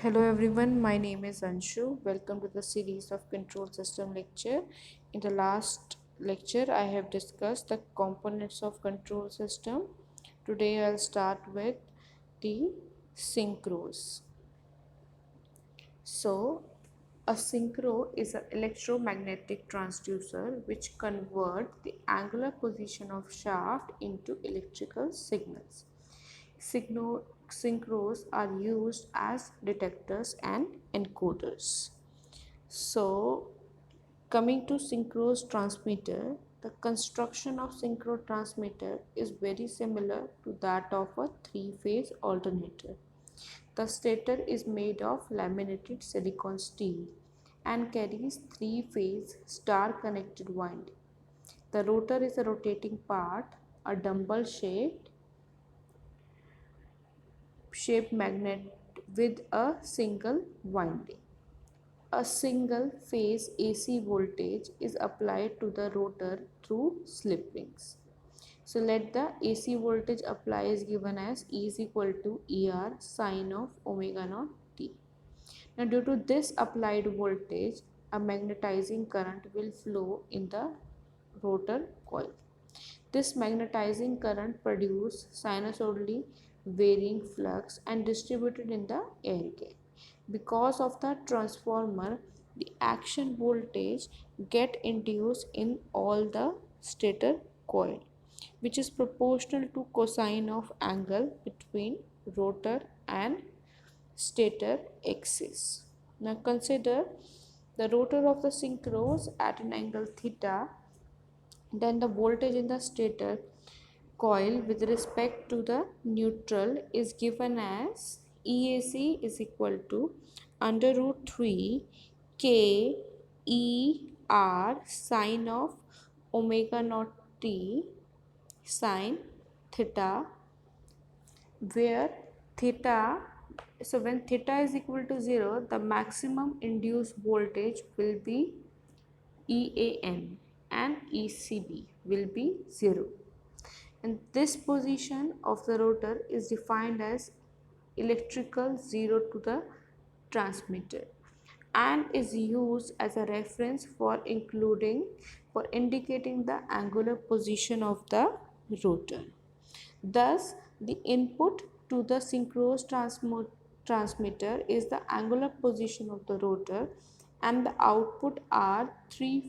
Hello everyone, my name is Anshu. Welcome to the series of control system lecture. In the last lecture, I have discussed the components of control system. Today I'll start with the synchros. So, a synchro is an electromagnetic transducer which converts the angular position of shaft into electrical signals. Synchros are used as detectors and encoders. So, coming to synchros transmitter, the construction of synchro transmitter is very similar to that of a three-phase alternator. The stator is made of laminated silicon steel and carries three-phase star-connected winding. The rotor is a rotating part, a dumbbell-shaped magnet with a single winding. A single phase AC voltage is applied to the rotor through slip rings. So let the AC voltage apply is given as E is equal to ER sine of omega naught T. Now due to this applied voltage, a magnetizing current will flow in the rotor coil. This magnetizing current produces sinusoidally varying flux and distributed in the air gap. Because of the transformer, the action voltage get induced in all the stator coil, which is proportional to cosine of angle between rotor and stator axis. Now consider the rotor of the synchros at an angle theta, then the voltage in the stator coil with respect to the neutral is given as EAC is equal to under root 3 K E R sine of omega naught T sine theta, where theta, so when theta is equal to 0, the maximum induced voltage will be EAN and ECB will be 0. And this position of the rotor is defined as electrical 0 to the transmitter and is used as a reference for indicating the angular position of the rotor. Thus, the input to the synchronous transmitter is the angular position of the rotor, and the output are three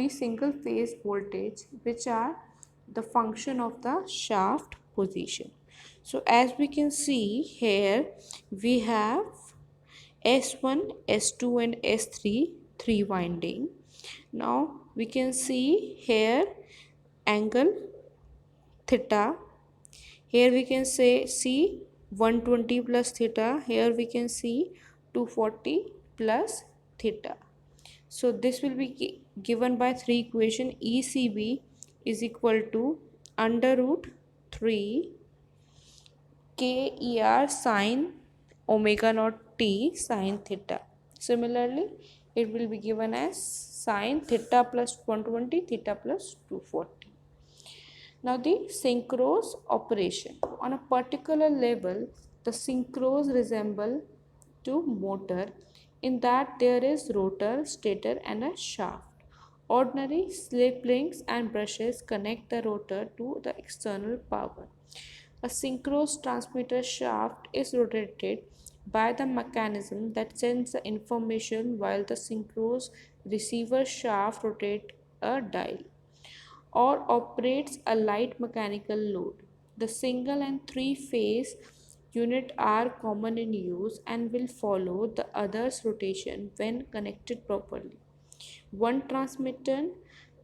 single phase voltage which are the function of the shaft position. So as we can see here, we have S1, S2 and S3 three winding. Now we can see here angle theta. Here we can say see 120 plus theta. Here we can see 240 plus theta. So this will be given by three equation. ECB is equal to under root 3 KER sine omega naught T sine theta. Similarly, it will be given as sine theta plus 120 theta plus 240. Now the synchros operation. On a particular level, the synchros resemble to motor in that there is rotor, stator and a shaft. Ordinary slip rings and brushes connect the rotor to the external power. A synchronous transmitter shaft is rotated by the mechanism that sends the information while the synchronous receiver shaft rotates a dial or operates a light mechanical load. The single and three phase unit are common in use and will follow the other's rotation when connected properly. One transmitter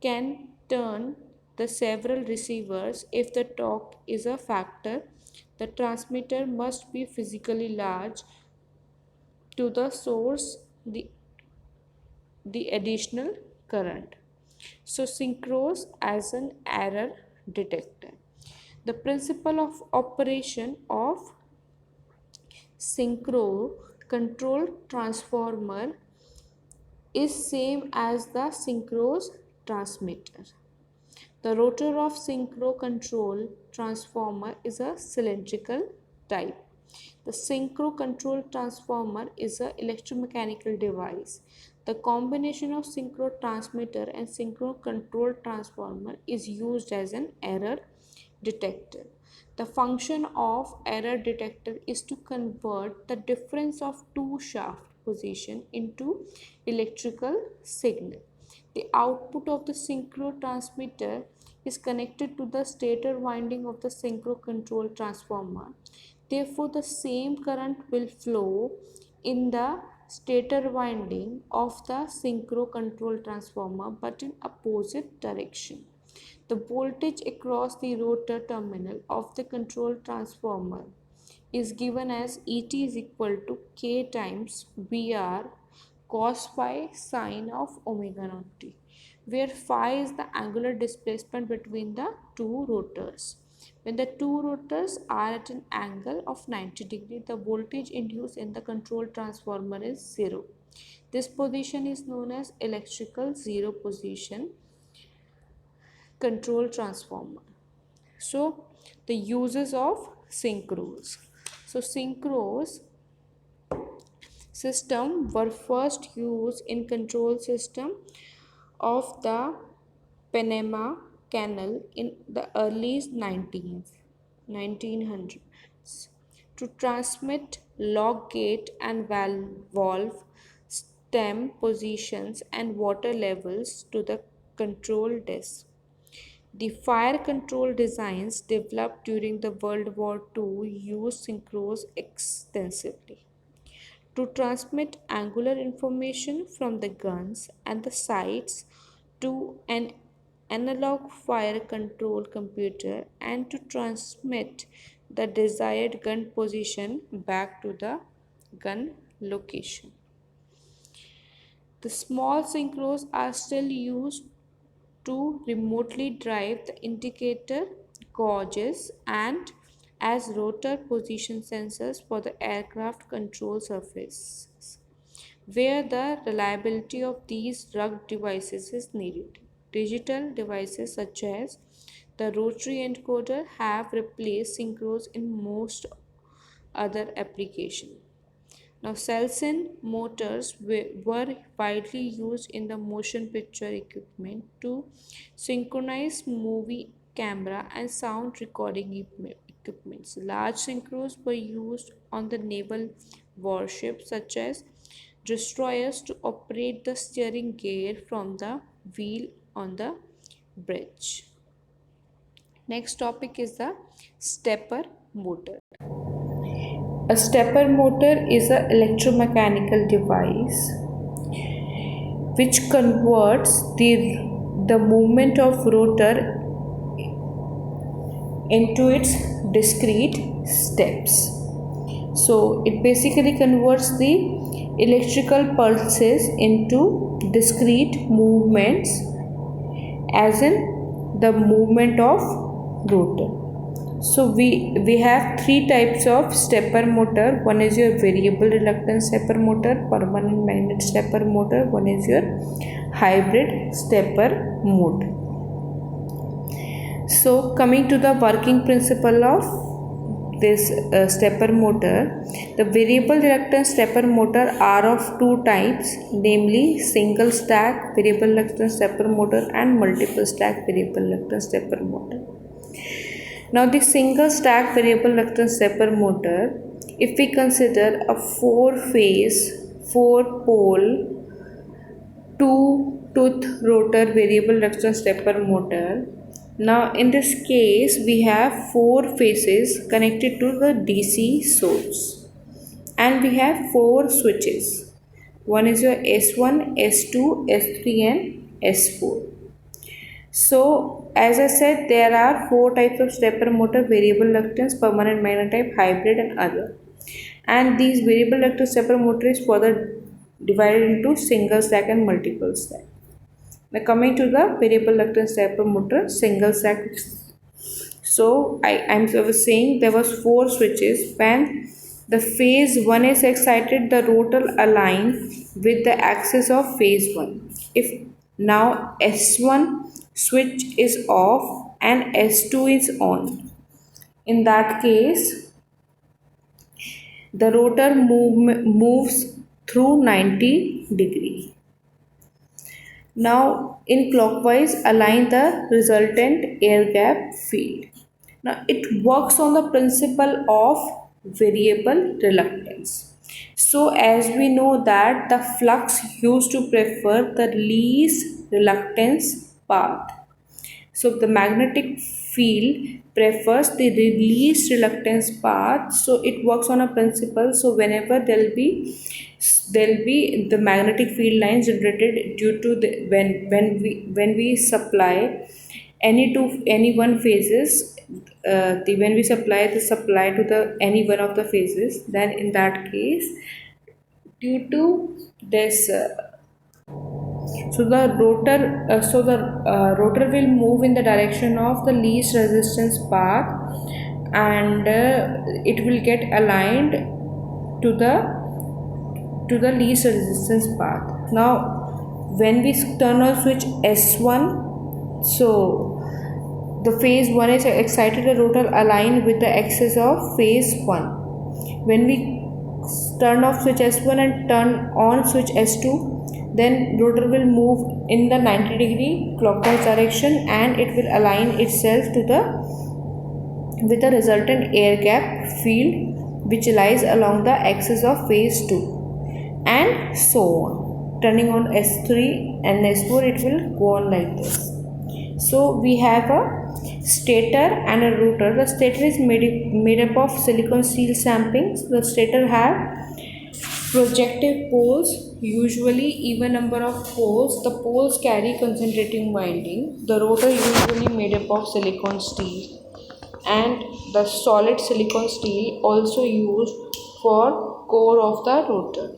can turn the several receivers if the torque is a factor. The transmitter must be physically large to the source the additional current. So synchros as an error detector. The principle of operation of synchro control transformer is same as the synchronous transmitter. The rotor of synchro control transformer is a cylindrical type. The synchro control transformer is an electromechanical device. The combination of synchro transmitter and synchro control transformer is used as an error detector. The function of error detector is to convert the difference of two shaft position into electrical signal. The output of the synchro transmitter is connected to the stator winding of the synchro control transformer. Therefore, the same current will flow in the stator winding of the synchro control transformer but in opposite direction. The voltage across the rotor terminal of the control transformer is given as Et is equal to K times Vr cos phi sine of omega naught t, where phi is the angular displacement between the two rotors. When the two rotors are at an angle of 90 degree, the voltage induced in the control transformer is zero. This position is known as electrical zero position control transformer. So the uses of synchros. So synchros system were first used in control system of the Panama Canal in the early 1900s to transmit log gate and valve stem positions and water levels to the control desk. The fire control designs developed during the World War II used synchros extensively to transmit angular information from the guns and the sights to an analog fire control computer and to transmit the desired gun position back to the gun location. The small synchros are still used to remotely drive the indicator gauges and as rotor position sensors for the aircraft control surfaces, where the reliability of these rugged devices is needed. Digital devices such as the rotary encoder have replaced synchros in most other applications. Now, Celsin motors were widely used in the motion picture equipment to synchronize movie camera and sound recording equipments. Large synchros were used on the naval warships such as destroyers to operate the steering gear from the wheel on the bridge. Next topic is the stepper motor. A stepper motor is an electromechanical device which converts the movement of rotor into its discrete steps. So it basically converts the electrical pulses into discrete movements, as in the movement of rotor. So we have three types of stepper motor. One is your variable reluctance stepper motor, permanent magnet stepper motor. One is your hybrid stepper motor. So coming to the working principle of this stepper motor, the variable reluctance stepper motor are of two types, namely single stack variable reluctance stepper motor and multiple stack variable reluctance stepper motor. Now the single stack variable reluctance stepper motor, if we consider a 4-phase, 4-pole, 2-tooth rotor variable reluctance stepper motor. Now in this case we have 4 phases connected to the DC source and we have 4 switches. One is your S1, S2, S3 and S4. So as I said, there are 4 types of stepper motor: variable reluctance, permanent magnet type, hybrid and other. And these variable reluctance stepper motor is further divided into single stack and multiple stack. Now coming to the variable reluctance stepper motor, single stack. So I was saying there was 4 switches. When the phase 1 is excited, the rotor align with the axis of phase 1. If now S1 switch is off and S2 is on, in that case the rotor moves through 90 degree. Now in clockwise align the resultant air gap field. Now it works on the principle of variable reluctance. So as we know that the flux used to prefer the least reluctance path. So the magnetic field prefers the least reluctance path. So it works on a principle. So whenever there'll be the magnetic field lines generated due to the when we supply any one phases, when we supply the supply to the any one of the phases, then in that case due to this rotor will move in the direction of the least resistance path, and it will get aligned to the least resistance path. Now when we turn on switch S1, so the phase 1 is excited, the rotor align with the axis of phase 1. When we turn off switch S1 and turn on switch S2, then rotor will move in the 90 degree clockwise direction, and it will align itself with the resultant air gap field which lies along the axis of phase 2, and so on. Turning on S3 and S4, it will go on like this. So we have a stator and a rotor. The stator is made up of silicon steel stampings. The stator have projective poles, usually even number of poles. The poles carry concentrating winding. The rotor usually made up of silicon steel, and the solid silicon steel also used for core of the rotor.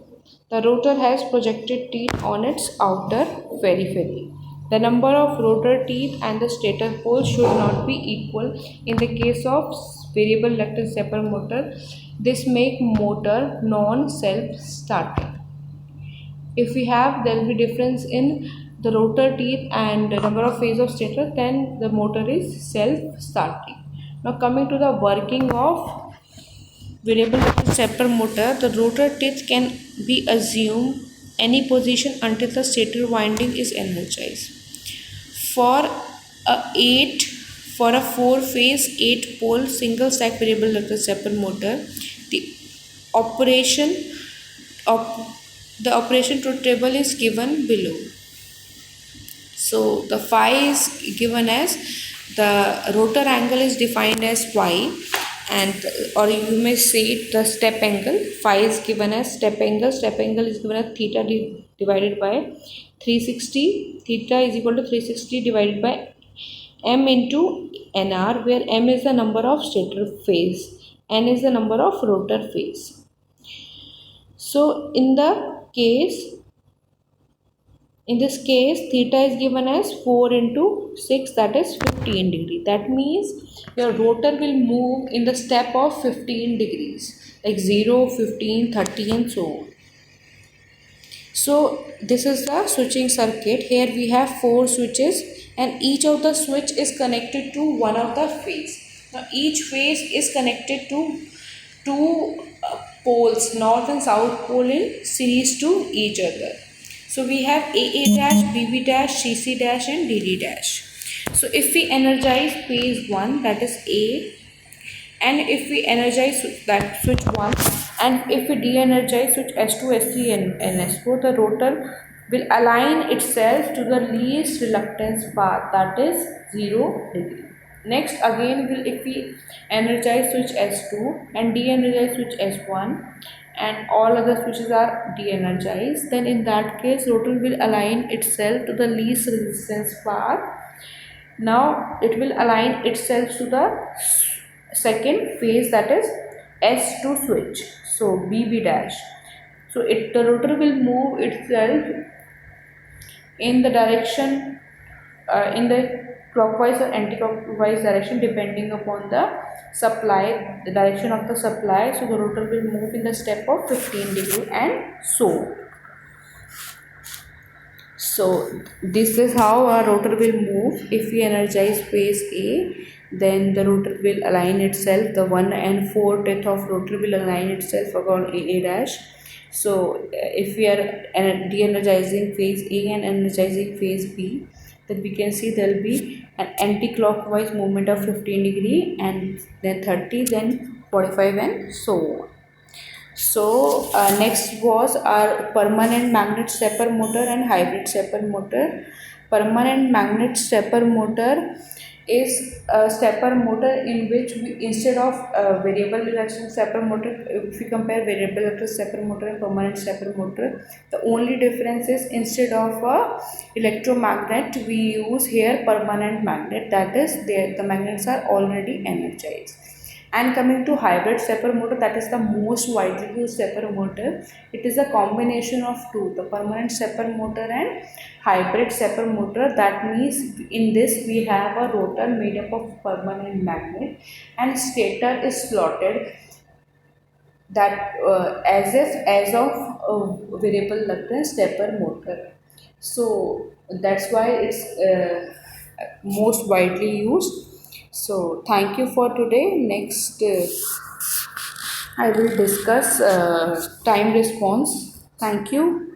The rotor has projected teeth on its outer periphery. The number of rotor teeth and the stator poles should not be equal. In the case of variable reluctance stepper motor, this make motor non-self-starting. If we have, there will be difference in the rotor teeth and the number of phase of stator, then the motor is self-starting. Now coming to the working of variable stepper motor, the rotor teeth can be assumed any position until the stator winding is energized. For a 4-phase 8-pole single stack variable stepper motor, the operation truth table is given below. So the phi is given as, the rotor angle is defined as y, and or you may say the step angle. Phi is given as step angle. Step angle is given as theta divided by 360. Theta is equal to 360 divided by m into nr, where m is the number of stator phase, n is the number of rotor phase. So in this case theta is given as 4 into 6, that is 15 degree. That means your rotor will move in the step of 15 degrees, like 0, 15, 30 and so on. So this is the switching circuit. Here we have 4 switches, and each of the switch is connected to one of the phase. Now each phase is connected to two poles, north and south pole, in series to each other. So we have AA dash, BB dash, CC dash and DD dash. So if we energize phase 1, that is A, and if we energize that switch 1, and if we de-energize switch S2, S3 and S4, the rotor will align itself to the least reluctance path, that is 0 degree. Next again, if we energize switch S2 and de-energize switch S1, and all other switches are de-energized, then in that case rotor will align itself to the least resistance path. Now it will align itself to the second phase, that is S2 switch, so BB dash. So the rotor will move itself in the direction in the clockwise or anti-clockwise direction depending upon the direction of the supply. So the rotor will move in the step of 15 degree and so. So this is how our rotor will move if we energize phase A. then the rotor will align itself, the 1 and 4 teeth of rotor will align itself around A dash. So if we are de-energizing phase A and energizing phase B, then we can see there will be an anti-clockwise movement of 15 degree, and then 30, then 45, and so on. So next was our permanent magnet stepper motor and hybrid stepper motor. Permanent magnet stepper motor is a stepper motor in which we, instead of variable reaction stepper motor, if we compare variable reaction stepper motor and permanent stepper motor, the only difference is instead of a electromagnet we use here permanent magnet, that is the magnets are already energized. And coming to hybrid stepper motor, that is the most widely used stepper motor. It is a combination of two, the permanent stepper motor and hybrid stepper motor. That means in this we have a rotor made up of permanent magnet and stator is slotted, that as of variable reluctance stepper motor. So that's why it's most widely used. So thank you for today. Next I will discuss time response. Thank you.